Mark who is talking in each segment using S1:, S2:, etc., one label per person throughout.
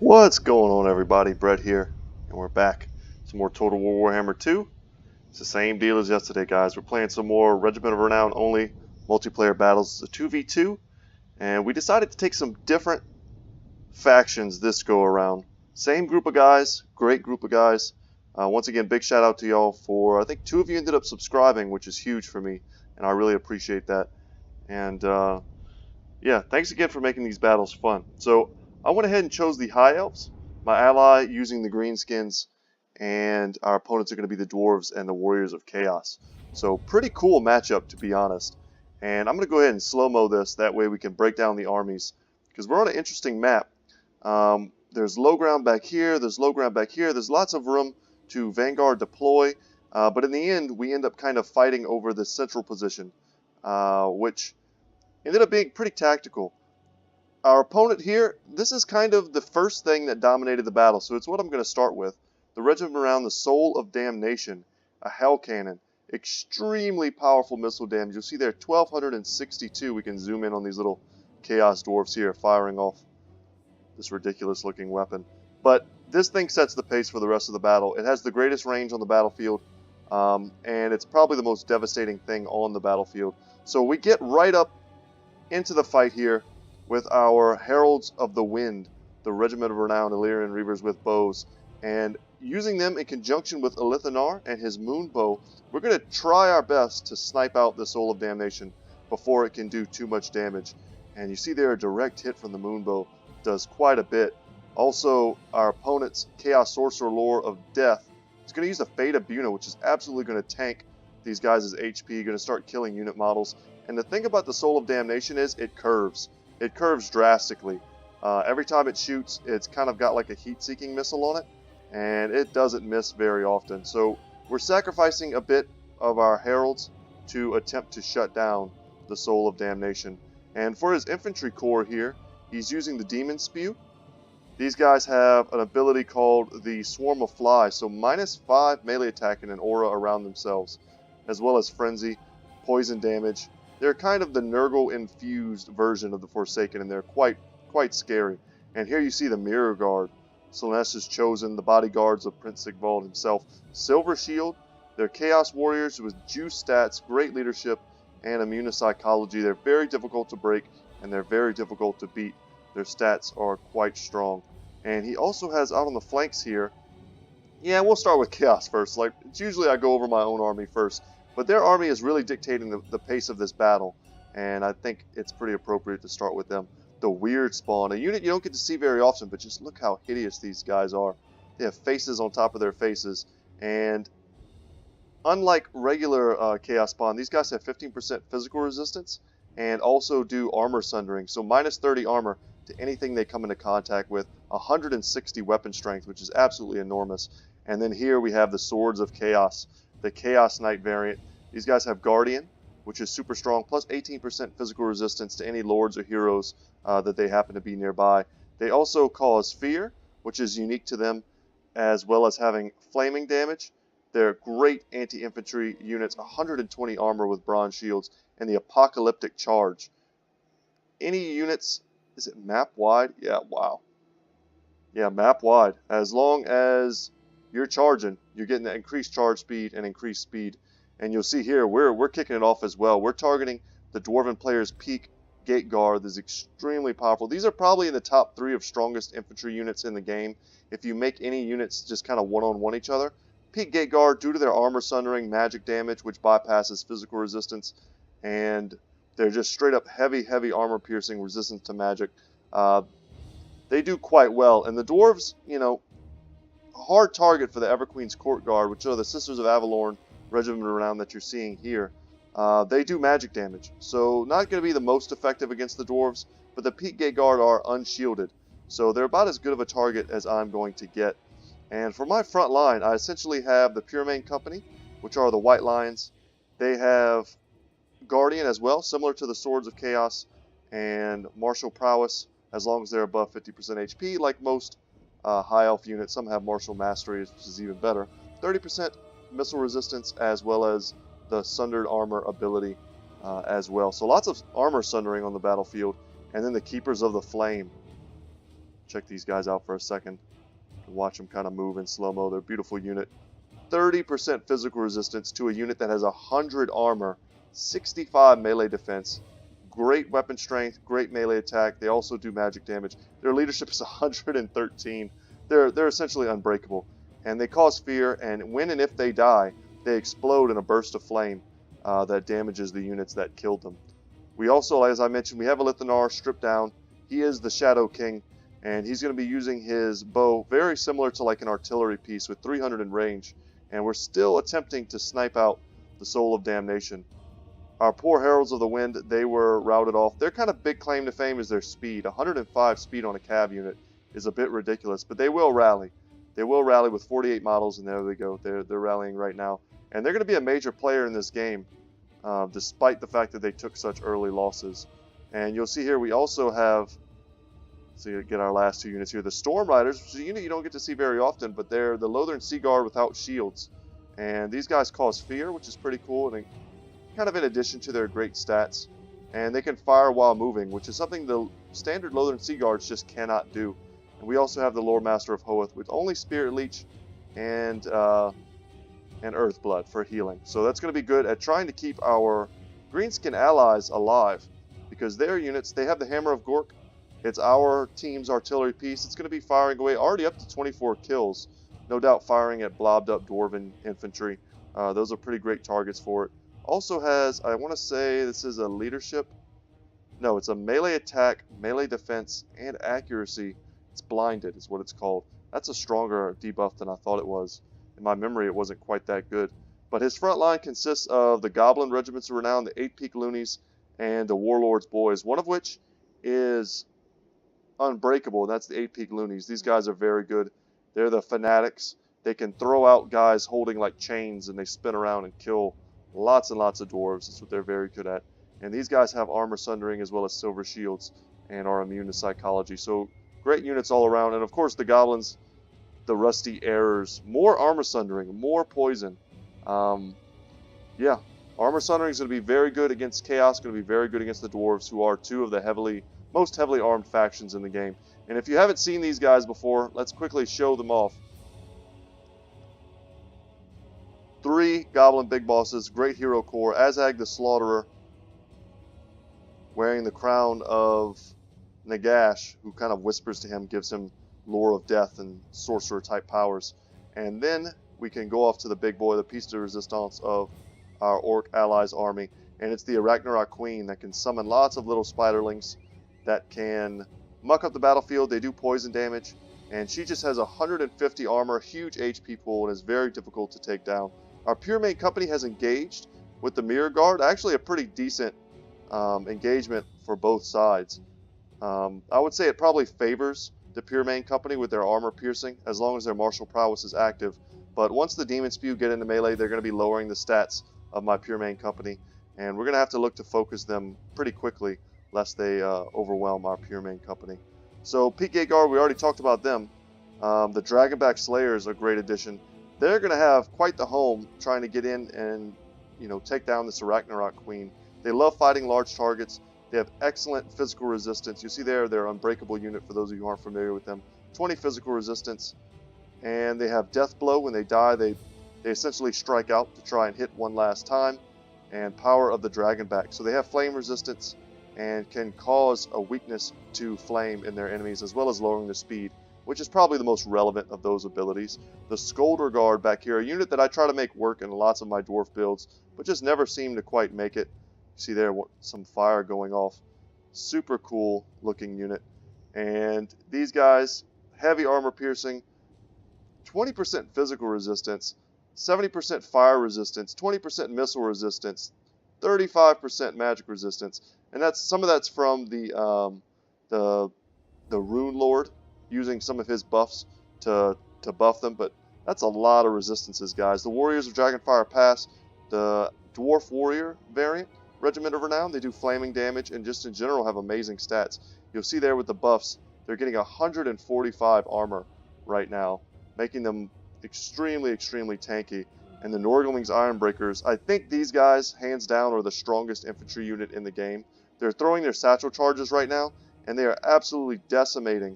S1: What's going on, everybody? Brett here, and we're back. Some more Total War Warhammer 2. It's the same deal as yesterday, guys. We're playing some more Regiment of Renown only multiplayer battles. It's a 2v2, and we decided to take some different factions this go around. Same group of guys, great group of guys. Once again, big shout out to y'all for, I think 2 of you ended up subscribing, which is huge for me, and I really appreciate that. And yeah, thanks again for making these battles fun. So I went ahead and chose the High Elves, my ally using the Greenskins, and our opponents are going to be the Dwarves and the Warriors of Chaos. So pretty cool matchup, to be honest. And I'm going to go ahead and slow-mo this, that way we can break down the armies, because we're on an interesting map. There's low ground back here, there's low ground back here, there's lots of room to Vanguard deploy, but in the end we end up kind of fighting over the central position, which ended up being pretty tactical. Our opponent here, this is kind of the first thing that dominated the battle, so it's what I'm going to start with. The Regiment around the Soul of Damnation, a Hell Cannon, extremely powerful missile damage. You'll see there 1262. We can zoom in on these little Chaos Dwarfs here firing off this ridiculous looking weapon. But this thing sets the pace for the rest of the battle. It has the greatest range on the battlefield, and it's probably the most devastating thing on the battlefield. So we get right up into the fight here with our Heralds of the Wind, the Regiment of Renown Illyrian Reavers with bows, and using them in conjunction with Anar and his moon bow, we're going to try our best to snipe out the Soul of Damnation before it can do too much damage. And you see there a direct hit from the moon bow does quite a bit. Also, our opponent's Chaos Sorcerer Lore of Death is going to use the Fate of Buna, which is absolutely going to tank these guys' HP, going to start killing unit models. And the thing about the Soul of Damnation is it curves. It curves drastically. Every time it shoots, it's kind of got like a heat-seeking missile on it, and it doesn't miss very often. So we're sacrificing a bit of our Heralds to attempt to shut down the Soul of Damnation. And for his infantry corps here, he's using the Demon Spew. These guys have an ability called the Swarm of Flies, so -5 melee attack and an aura around themselves, as well as Frenzy, poison damage. They're kind of the Nurgle-infused version of the Forsaken, and they're quite scary. And here you see the Mirror Guard. Slaanesh chosen, the bodyguards of Prince Sigvald himself. Silver Shield. They're Chaos Warriors with juice stats, great leadership, and immune to psychology. They're very difficult to break, and they're very difficult to beat. Their stats are quite strong. And he also has out on the flanks here. Yeah, we'll start with Chaos first. Like, it's usually I go over my own army first. But their army is really dictating the pace of this battle, and I think it's pretty appropriate to start with them. The Weird Spawn, a unit you don't get to see very often, but just look how hideous these guys are. They have faces on top of their faces, and unlike regular Chaos Spawn, these guys have 15% physical resistance, and also do armor sundering, so -30 armor to anything they come into contact with, 160 weapon strength, which is absolutely enormous. And then here we have the Swords of Chaos, the Chaos Knight variant. These guys have Guardian, which is super strong, plus 18% physical resistance to any lords or heroes that they happen to be nearby. They also cause Fear, which is unique to them, as well as having flaming damage. They're great anti-infantry units, 120 armor with bronze shields, and the Apocalyptic Charge. Any units, is it map-wide? Yeah, wow. Yeah, map-wide. As long as you're charging, you're getting that increased charge speed and increased speed. And you'll see here, we're kicking it off as well. We're targeting the Dwarven player's Peak Gate Guard. This is extremely powerful. These are probably in the top 3 of strongest infantry units in the game. If you make any units just kind of one-on-one each other. Peak Gate Guard, due to their armor sundering, magic damage, which bypasses physical resistance, and they're just straight up heavy armor piercing resistance to magic. They do quite well. And the Dwarves, you know, hard target for the Everqueen's Court Guard, which are the Sisters of Avalorn Regiment of Renown that you're seeing here. They do magic damage, so not going to be the most effective against the Dwarves, but the Peak Gate Guard are unshielded, so they're about as good of a target as I'm going to get. And for my front line, I essentially have the Puremain Company, which are the White Lions. They have Guardian as well, similar to the Swords of Chaos, and Martial Prowess, as long as they're above 50% HP, like most High Elf units. Some have Martial Mastery, which is even better. 30% missile resistance, as well as the Sundered Armor ability as well. So lots of armor sundering on the battlefield. And then the Keepers of the Flame. check these guys out for a second. Watch them kind of move in slow-mo. They're a beautiful unit. 30% physical resistance to a unit that has 100 armor, 65 melee defense, great weapon strength, great melee attack. They also do magic damage. Their leadership is 113. They're essentially unbreakable, and they cause fear, and when and if they die, they explode in a burst of flame that damages the units that killed them. We also, as I mentioned, we have a Anar stripped down. He is the Shadow King, and he's going to be using his bow very similar to like an artillery piece with 300 in range, and we're still attempting to snipe out the Soul of Damnation. Our poor Heralds of the Wind, they were routed off. Their kind of big claim to fame is their speed. 105 speed on a cav unit is a bit ridiculous, but they will rally. They will rally with 48 models, and there they go. They're rallying right now. And they're going to be a major player in this game, despite the fact that they took such early losses. And you'll see here we also have, so get our last two units here, the Storm Riders, which is a unit you don't get to see very often, but they're the Lothern Sea Guard without shields. And these guys cause fear, which is pretty cool, and kind of in addition to their great stats. And they can fire while moving, which is something the standard Lothern Sea Guards just cannot do. And we also have the Lord Master of Hoeth with only Spirit Leech and Earth Blood for healing. So that's going to be good at trying to keep our Greenskin allies alive, because their units, they have the Hammer of Gork. It's our team's artillery piece. It's going to be firing away, already up to 24 kills. No doubt firing at blobbed up Dwarven infantry. Those are pretty great targets for it. Also has, I want to say this is a leadership. No, it's a melee attack, melee defense, and accuracy. It's blinded is what it's called. That's a stronger debuff than I thought it was. In my memory, it wasn't quite that good. But his front line consists of the Goblin Regiments of Renown, the 8 Peak Loonies, and the Warlord's Boys, one of which is unbreakable, and that's the 8 Peak Loonies. These guys are very good. They're the fanatics. They can throw out guys holding like chains, and they spin around and kill lots and lots of dwarves. That's what they're very good at. And these guys have armor sundering as well as silver shields and are immune to psychology. So great units all around. And of course the goblins, the rusty errors, more armor sundering, more poison. Yeah, armor sundering is going to be very good against chaos, going to be very good against the dwarves, who are two of the most heavily armed factions in the game. And if you haven't seen these guys before, let's quickly show them off. 3 Goblin Big Bosses, Great Hero Corps, Azag the Slaughterer, wearing the crown of Nagash, who kind of whispers to him, gives him lore of death and sorcerer type powers. And then we can go off to the big boy, the piece de resistance of our Orc allies army, and it's the Ragnarok Queen that can summon lots of little spiderlings that can muck up the battlefield. They do poison damage, and she just has 150 armor, huge HP pool, and is very difficult to take down. Our Pure Main Company has engaged with the Mirror Guard, actually a pretty decent engagement for both sides. I would say it probably favors the Pure Main Company with their armor piercing, as long as their martial prowess is active. But once the Demon Spew get into melee, they're going to be lowering the stats of my Pure Main Company, and we're going to have to look to focus them pretty quickly, lest they overwhelm our Pure Main Company. So Peak Gate Guard, we already talked about them. The Dragonback Slayers are a great addition. They're going to have quite the home trying to get in and, take down this Ragnarok Queen. They love fighting large targets. They have excellent physical resistance. You see there, they're an unbreakable unit for those of you who aren't familiar with them. 20 physical resistance. And they have Death Blow. When they die, they essentially strike out to try and hit one last time. And Power of the Dragonback. So they have flame resistance and can cause a weakness to flame in their enemies, as well as lowering their speed, which is probably the most relevant of those abilities. The Scolder Guard back here, a unit that I try to make work in lots of my dwarf builds, but just never seem to quite make it. You see there some fire going off. Super cool looking unit. And these guys, heavy armor piercing, 20% physical resistance, 70% fire resistance, 20% missile resistance, 35% magic resistance. And some of that's from the Rune Lord, using some of his buffs to buff them, but that's a lot of resistances, guys. The Warriors of Dragonfire Pass, the Dwarf Warrior variant, Regiment of Renown, they do flaming damage and just in general have amazing stats. You'll see there with the buffs, they're getting 145 armor right now, making them extremely, extremely tanky. And the Nordling's Ironbreakers, I think these guys, hands down, are the strongest infantry unit in the game. They're throwing their satchel charges right now, and they are absolutely decimating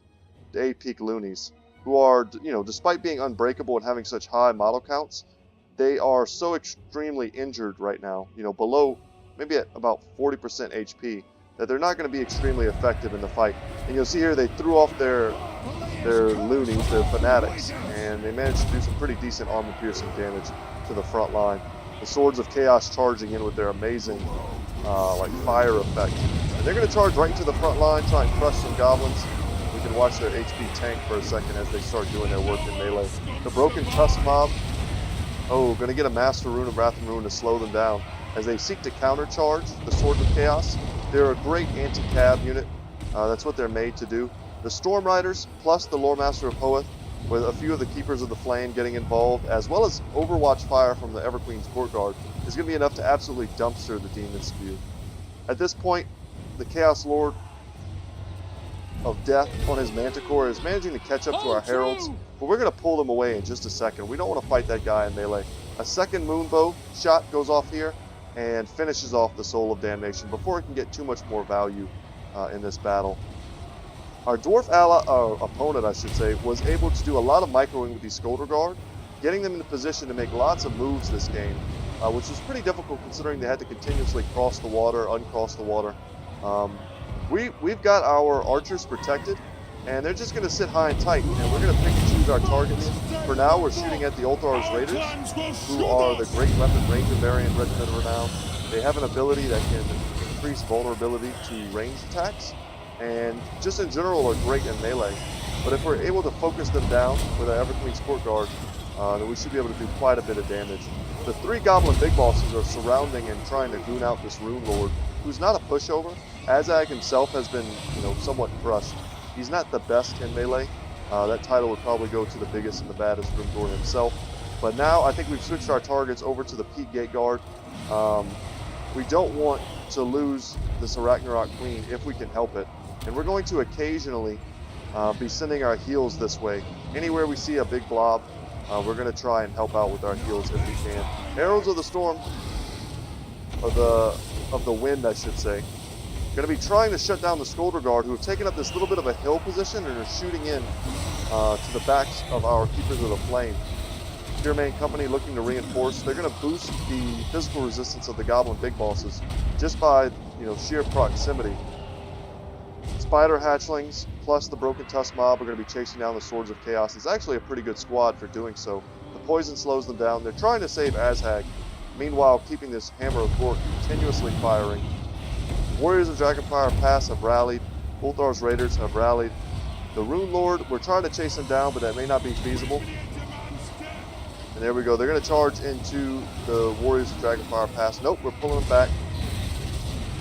S1: the 8 peak loonies, who are, despite being unbreakable and having such high model counts, they are so extremely injured right now, below maybe at about 40% HP, that they're not going to be extremely effective in the fight. And you'll see here they threw off their loonies, their fanatics, and they managed to do some pretty decent armor-piercing damage to the front line. The Swords of Chaos charging in with their amazing fire effect. And they're going to charge right into the front line, try and crush some goblins. We can watch their HP tank for a second as they start doing their work in melee. The Broken Tusk Mob, going to get a Master Rune of Wrath and Ruin to slow them down as they seek to countercharge the Swords of Chaos. They're a great anti-cab unit. That's what they're made to do. The Storm Riders plus the Lore Master of Hoeth, with a few of the Keepers of the Flame getting involved, as well as Overwatch Fire from the Everqueen's Court Guard, is going to be enough to absolutely dumpster the Demon Spew. At this point, the Chaos Lord of Death on his Manticore is managing to catch up to our Heralds, but we're going to pull them away in just a second. We don't want to fight that guy in melee. A second Moonbow shot goes off here and finishes off the Soul of Damnation before it can get too much more value in this battle. Our Dwarf opponent, I should say, was able to do a lot of microing with the Skulder Guard, getting them in a position to make lots of moves this game, which was pretty difficult considering they had to continuously cross the water, uncross the water. We've got our archers protected, and they're just going to sit high and tight, and we're going to pick and choose our targets. For now, we're shooting at the Ulthar's Raiders, who are the Great Weapon Ranger variant Regiment of Renown. They have an ability that can increase vulnerability to ranged attacks, and just in general are great in melee. But if we're able to focus them down with our Everqueen's Court Guard, then we should be able to do quite a bit of damage. The 3 Goblin Big Bosses are surrounding and trying to goon out this Rune Lord, who's not a pushover. Azag himself has been, somewhat crushed. He's not the best in melee. That title would probably go to the biggest and the baddest Rune Lord himself. But now I think we've switched our targets over to the Peak Gate Guard. We don't want to lose this Arachnarok Queen if we can help it. And we're going to occasionally be sending our heals this way. Anywhere we see a big blob, we're going to try and help out with our heals if we can. Heralds of the Storm, of the Wind, I should say, going to be trying to shut down the Skulder Guard, who have taken up this little bit of a hill position and are shooting in to the backs of our Keepers of the Flame. Pure Main Company looking to reinforce. They're going to boost the physical resistance of the Goblin Big Bosses just by sheer proximity. Spider Hatchlings plus the Broken Tusk Mob are going to be chasing down the Swords of Chaos. It's actually a pretty good squad for doing so. The poison slows them down. They're trying to save Azhag, meanwhile keeping this Hammer of Gork continuously firing. Warriors of Dragonfire Pass have rallied. Ulthar's Raiders have rallied. The Rune Lord, we're trying to chase him down, but that may not be feasible. And there we go. They're going to charge into the Warriors of Dragonfire Pass. Nope, we're pulling them back.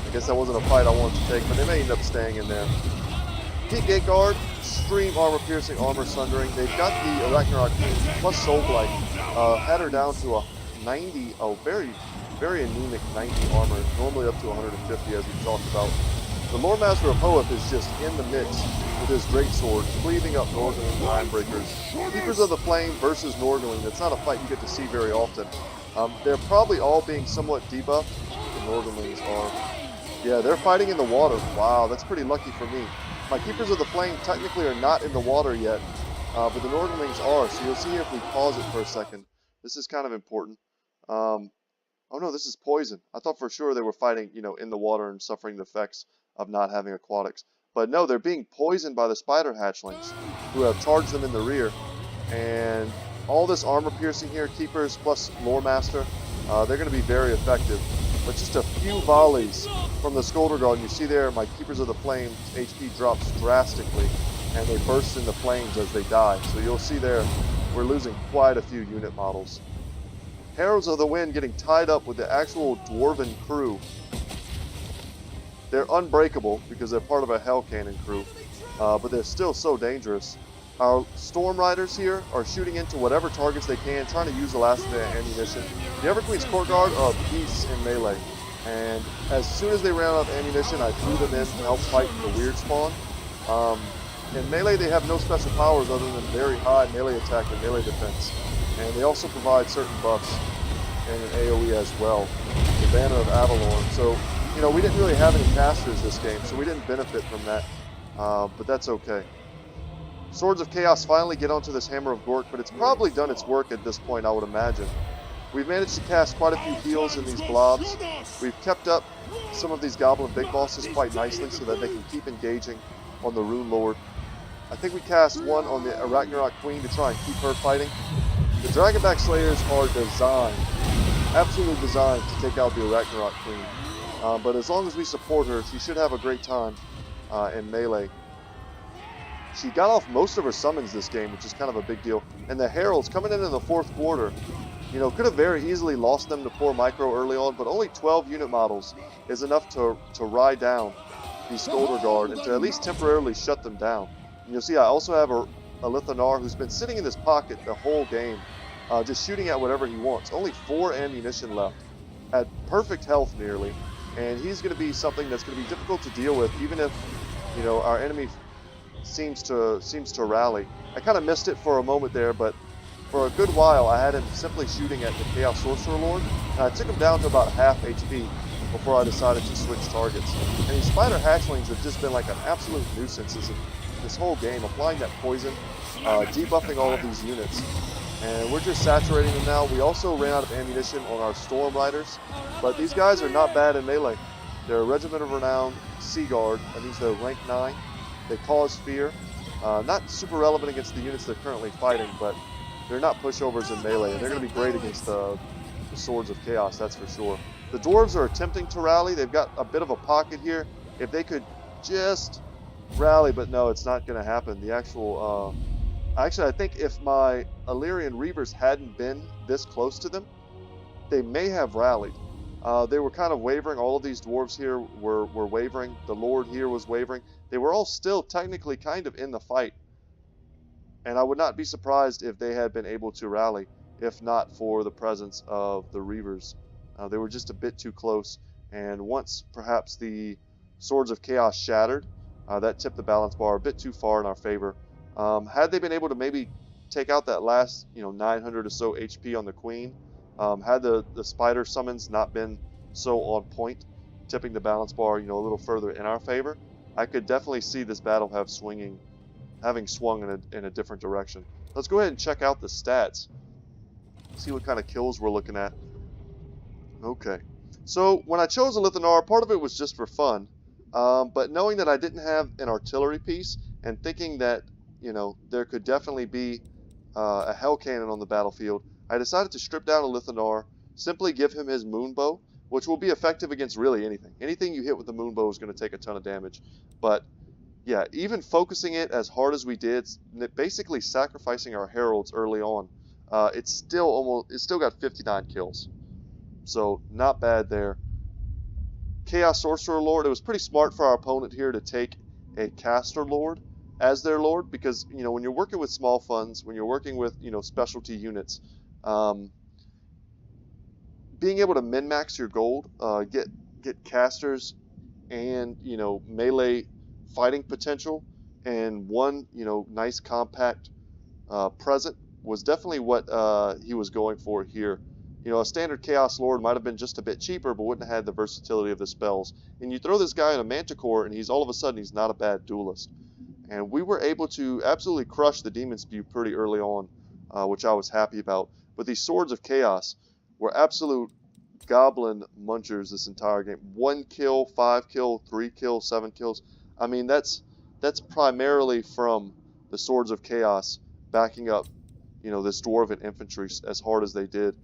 S1: I guess that wasn't a fight I wanted to take, but they may end up staying in there. Peak Gate Guard, extreme armor-piercing, armor-sundering. They've got the Arachnarok plus Soul Blight. Had her down to a 90, very, very anemic 90 armor, normally up to 150 as we talked about. The Lore Master of Hoeth is just in the mix with his greatsword, cleaving up Norgaling Mindbreakers. Keepers of the Flame versus Norgaling, that's not a fight you get to see very often. They're probably all being somewhat debuffed. The Norgalings are. Yeah, they're fighting in the water. Wow, that's pretty lucky for me. My Keepers of the Flame technically are not in the water yet, but the Norgalings are. So you'll see here if we pause it for a second. This is kind of important. Oh no, this is poison. I thought for sure they were fighting, in the water and suffering the effects of not having aquatics. But no, they're being poisoned by the Spider Hatchlings, who have charged them in the rear. And all this armor piercing here, Keepers plus Lore Master, they're going to be very effective. But just a few volleys from the Skulder Guard, and you see there, my Keepers of the Flame HP drops drastically, and they burst into flames as they die. So you'll see there, we're losing quite a few unit models. Heralds of the Wind getting tied up with the actual Dwarven crew. They're unbreakable because they're part of a Hell Cannon crew, but they're still so dangerous. Our Storm Riders here are shooting into whatever targets they can, trying to use the last of their ammunition. The Everqueen's Court Guard are beasts in melee, and as soon as they ran out of ammunition, I threw them in to help fight the weird spawn. In melee, they have no special powers other than very high melee attack and melee defense, and they also provide certain buffs and an AoE as well. The Banner of Avalon. So, we didn't really have any casters this game, so we didn't benefit from that, but that's okay. Swords of Chaos finally get onto this Hammer of Gork, but it's probably done its work at this point, I would imagine. We've managed to cast quite a few heals in these blobs. We've kept up some of these Goblin Big Bosses quite nicely so that they can keep engaging on the Rune Lord. I think we cast one on the Ragnarok Queen to try and keep her fighting. The Dragonback Slayers are designed, absolutely designed to take out the Ragnarok Queen. But as long as we support her, she should have a great time in melee. She got off most of her summons this game, which is kind of a big deal. And the Heralds coming in the fourth quarter, you know, could have very easily lost them to poor Micro early on, but only 12 unit models is enough to ride down the Skolder Guard and to at least temporarily shut them down. And you'll see I also have a Anar who's been sitting in this pocket the whole game, just shooting at whatever he wants. Only 4 ammunition left, at perfect health nearly, and he's going to be something that's going to be difficult to deal with, even if, you know, our enemy seems to rally. I kind of missed it for a moment there, but for a good while I had him simply shooting at the Chaos Sorcerer Lord, and I took him down to about half HP before I decided to switch targets. And these Spider Hatchlings have just been like an absolute nuisance this whole game, applying that poison, debuffing all of these units. And we're just saturating them now. We also ran out of ammunition on our Storm Riders, but these guys are not bad in melee. They're a Regiment of Renown Sea Guard. That means they're rank 9. They cause fear. Not super relevant against the units they're currently fighting, but they're not pushovers in melee, and they're going to be great against the Swords of Chaos, that's for sure. The Dwarves are attempting to rally. They've got a bit of a pocket here. If they could just rally, but no, it's not going to happen. The actual... Actually, I think if my Illyrian Reavers hadn't been this close to them, they may have rallied. They were kind of wavering. All of these dwarves here were wavering. The Lord here was wavering. They were all still technically kind of in the fight. And I would not be surprised if they had been able to rally, if not for the presence of the Reavers. They were just a bit too close. And once perhaps the Swords of Chaos shattered, that tipped the balance bar a bit too far in our favor. Had they been able to maybe take out that last, 900 or so HP on the Queen, had the Spider summons not been so on point, tipping the balance bar, a little further in our favor, I could definitely see this battle having swung in a different direction. Let's go ahead and check out the stats. See what kind of kills we're looking at. Okay. So when I chose a Lithanar, part of it was just for fun. But knowing that I didn't have an artillery piece and thinking that, there could definitely be a Hell Cannon on the battlefield, I decided to strip down a Lithanar, simply give him his Moonbow, which will be effective against really anything. Anything you hit with the Moonbow is going to take a ton of damage. But yeah, even focusing it as hard as we did, basically sacrificing our Heralds early on, it's still got 59 kills. So not bad there. Chaos Sorcerer Lord, it was pretty smart for our opponent here to take a Caster Lord as their Lord, because when you're working with small funds, when you're working with specialty units, being able to min-max your gold, get casters and melee fighting potential, and one nice compact present was definitely what he was going for here. A standard Chaos Lord might have been just a bit cheaper, but wouldn't have had the versatility of the spells. And you throw this guy in a Manticore, and he's all of a sudden he's not a bad duelist. And we were able to absolutely crush the Demon Spew pretty early on, which I was happy about. But these Swords of Chaos were absolute goblin munchers this entire game. 1 kill, 5 kill, 3 kills, 7 kills. I mean, that's primarily from the Swords of Chaos backing up, this Dwarven infantry as hard as they did.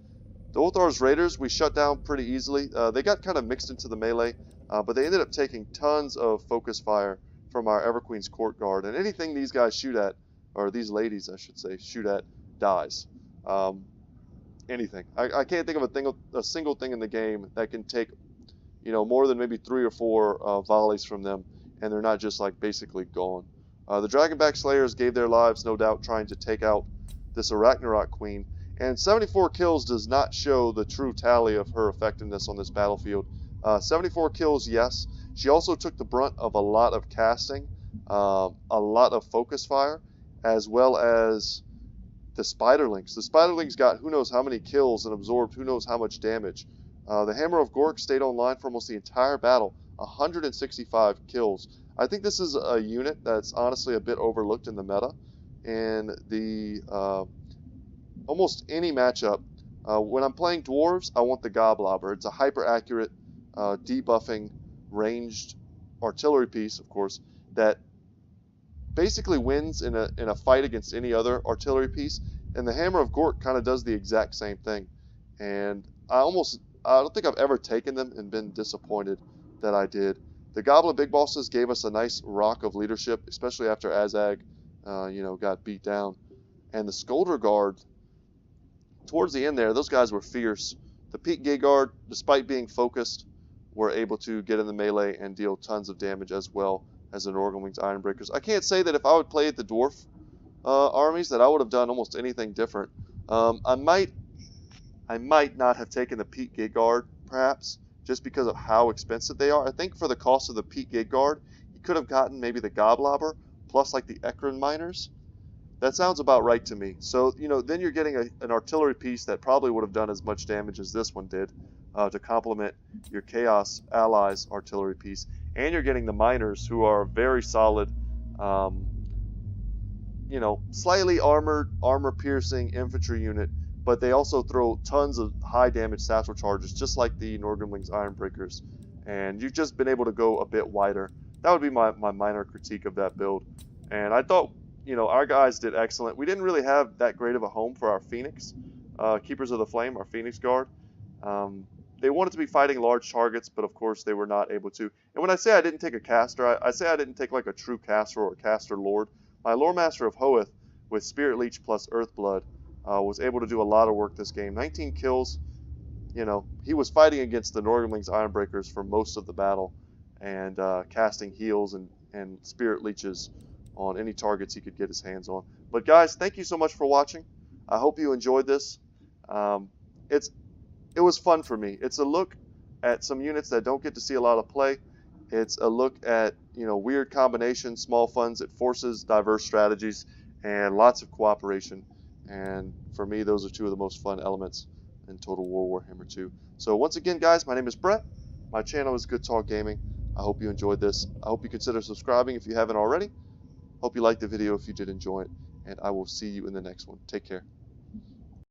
S1: The Ulthar's Raiders we shut down pretty easily. They got kind of mixed into the melee, but they ended up taking tons of focus fire from our Everqueen's Court Guard, and anything these guys shoot at, or these ladies I should say, shoot at, dies. Anything. I can't think of a single thing in the game that can take, more than maybe 3 or 4 volleys from them, and they're not just like basically gone. The Dragonback Slayers gave their lives, no doubt, trying to take out this Ragnarok Queen, and 74 kills does not show the true tally of her effectiveness on this battlefield. 74 kills, yes. She also took the brunt of a lot of casting, a lot of focus fire, as well as the Spiderlings. The Spiderlings got who knows how many kills and absorbed who knows how much damage. The Hammer of Gork stayed online for almost the entire battle, 165 kills. I think this is a unit that's honestly a bit overlooked in the meta. in the almost any matchup. When I'm playing dwarves, I want the Goblobber. It's a hyper accurate, debuffing, ranged artillery piece, of course, that basically wins in a fight against any other artillery piece. And the Hammer of Gork kind of does the exact same thing. And I don't think I've ever taken them and been disappointed that I did. The Goblin Big Bosses gave us a nice rock of leadership, especially after Azag, got beat down. And the Skolder Guard, towards the end there, those guys were fierce. The Peak Gay Guard, despite being focused, were able to get in the melee and deal tons of damage as well as the Norgling Ironbreakers. I can't say that if I would play the Dwarf armies that I would have done almost anything different. I might not have taken the Peak Gay Guard, perhaps, just because of how expensive they are. I think for the cost of the Peak Gay Guard, you could have gotten maybe the Goblobber, plus like the Ekron Miners. That sounds about right to me. So, then you're getting an artillery piece that probably would have done as much damage as this one did to complement your Chaos Allies artillery piece. And you're getting the Miners, who are very solid, slightly armor-piercing infantry unit, but they also throw tons of high-damage satchel charges, just like the Norgling Ironbreakers. And you've just been able to go a bit wider. That would be my minor critique of that build. And I thought, our guys did excellent. We didn't really have that great of a home for our Phoenix, Keepers of the Flame, our Phoenix Guard. They wanted to be fighting large targets, but of course they were not able to. And when I say I didn't take a caster, I say I didn't take like a true caster or a caster lord. My Lore Master of Hoeth with Spirit Leech plus Earthblood was able to do a lot of work this game. 19 kills. He was fighting against the Norgling Ironbreakers for most of the battle and casting heals and Spirit Leeches on any targets he could get his hands on. But guys, thank you so much for watching. I hope you enjoyed this. It was fun for me. It's a look at some units that don't get to see a lot of play. It's a look at weird combinations, small funds. It forces diverse strategies and lots of cooperation. And for me, those are two of the most fun elements in Total War Warhammer 2. So once again, guys, my name is Brett. My channel is Good Talk Gaming. I hope you enjoyed this. I hope you consider subscribing if you haven't already. Hope you liked the video if you did enjoy it. And I will see you in the next one. Take care.